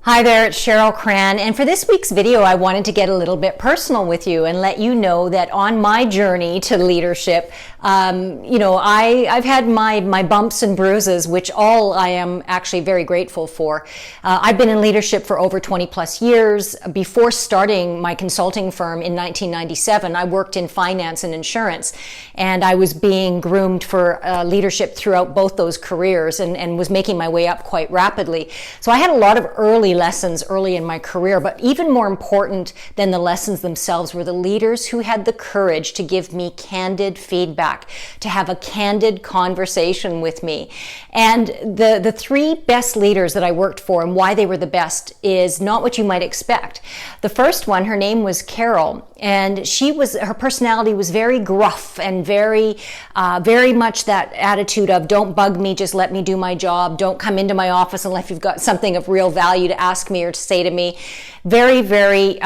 Hi there, it's Cheryl Cran, and for this week's video I wanted to get a little bit personal with you and let you know that on my journey to leadership, I've had my bumps and bruises, which all I am actually very grateful for. I've been in leadership for over 20 plus years. Before starting my consulting firm in 1997, I worked in finance and insurance, and I was being groomed for leadership throughout both those careers and was making my way up quite rapidly. So I had a lot of early lessons early in my career, but even more important than the lessons themselves were the leaders who had the courage to give me candid feedback, to have a candid conversation with me. And the three best leaders that I worked for and why they were the best is not what you might expect. The first one, her name was Carol, and her personality was very gruff and very much that attitude of don't bug me, just let me do my job. Don't come into my office unless you've got something of real value to ask me or to say to me. Very, very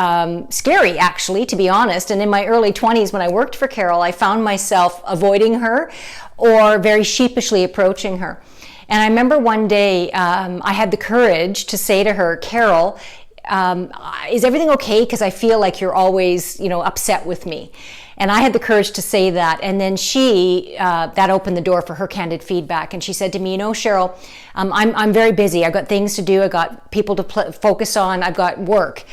scary, actually, to be honest. And in my early 20s, when I worked for Carol, I found myself avoiding her or very sheepishly approaching her. And I remember one day I had the courage to say to her, Carol, is everything okay? Because I feel like you're always, upset with me. And I had the courage to say that. And then that opened the door for her candid feedback. And she said to me, Cheryl, I'm very busy. I've got things to do. I've got people to focus on. I've got work.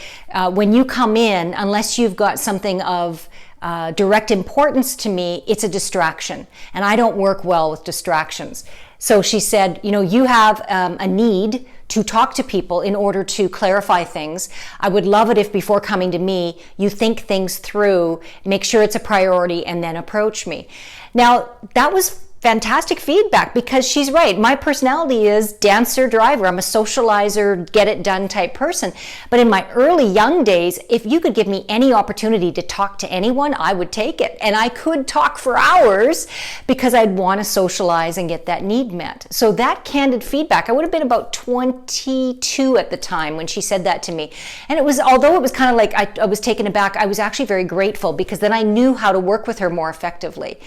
When you come in, unless you've got something of direct importance to me, it's a distraction. And I don't work well with distractions. So she said, you have a need to talk to people in order to clarify things. I would love it if before coming to me, you think things through, make sure it's a priority, and then approach me. Now, that was fantastic feedback because she's right. My personality is dancer driver. I'm a socializer, get it done type person. But in my early young days, if you could give me any opportunity to talk to anyone, I would take it. And I could talk for hours because I'd want to socialize and get that need met. So that candid feedback, I would have been about 22 at the time when she said that to me. And although it was kind of like I was taken aback, I was actually very grateful because then I knew how to work with her more effectively.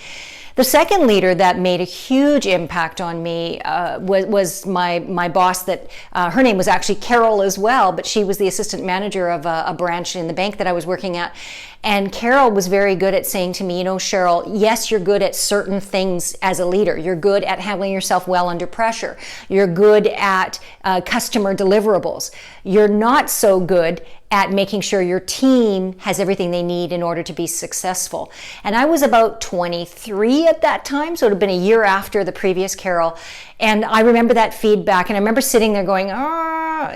The second leader that made a huge impact on me was my boss. That her name was actually Carol as well, but she was the assistant manager of a branch in the bank that I was working at. And Carol was very good at saying to me, Cheryl, yes, you're good at certain things as a leader. You're good at handling yourself well under pressure. You're good at customer deliverables. You're not so good at making sure your team has everything they need in order to be successful. And I was about 23 at that time, so it had been a year after the previous Carol. And I remember that feedback, and I remember sitting there going,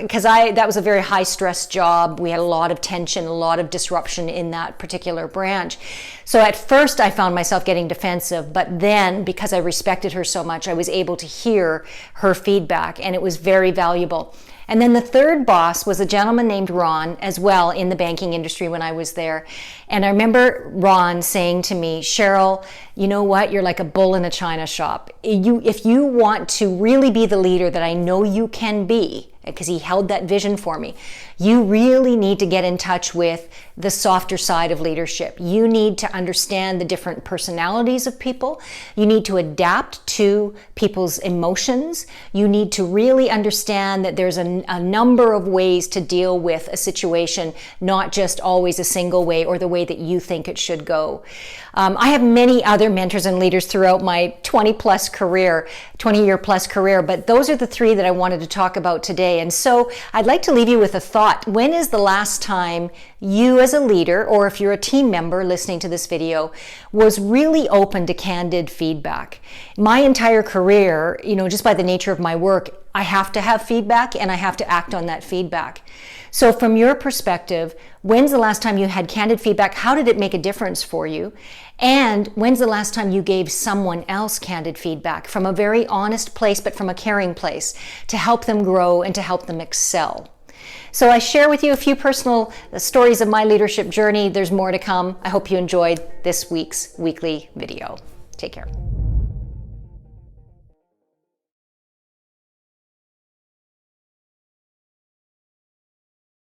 because that was a very high stress job. We had a lot of tension, a lot of disruption in that particular branch. So at first I found myself getting defensive, but then because I respected her so much, I was able to hear her feedback, and it was very valuable. And then the third boss was a gentleman named Ron as well in the banking industry when I was there. And I remember Ron saying to me, Cheryl, you know what? You're like a bull in a china shop. If you want to really be the leader that I know you can be, because he held that vision for me, you really need to get in touch with the softer side of leadership. You need to understand the different personalities of people. You need to adapt to people's emotions. You need to really understand that there's a number of ways to deal with a situation, not just always a single way or the way that you think it should go. I have many other mentors and leaders throughout my 20-year plus career, but those are the three that I wanted to talk about today. And so I'd like to leave you with a thought. When is the last time you as a leader, or if you're a team member listening to this video, was really open to candid feedback? My entire career, just by the nature of my work, I have to have feedback and I have to act on that feedback. So from your perspective, when's the last time you had candid feedback? How did it make a difference for you? And when's the last time you gave someone else candid feedback from a very honest place, but from a caring place, to help them grow and to help them excel? So I share with you a few personal stories of my leadership journey. There's more to come. I hope you enjoyed this week's weekly video. Take care.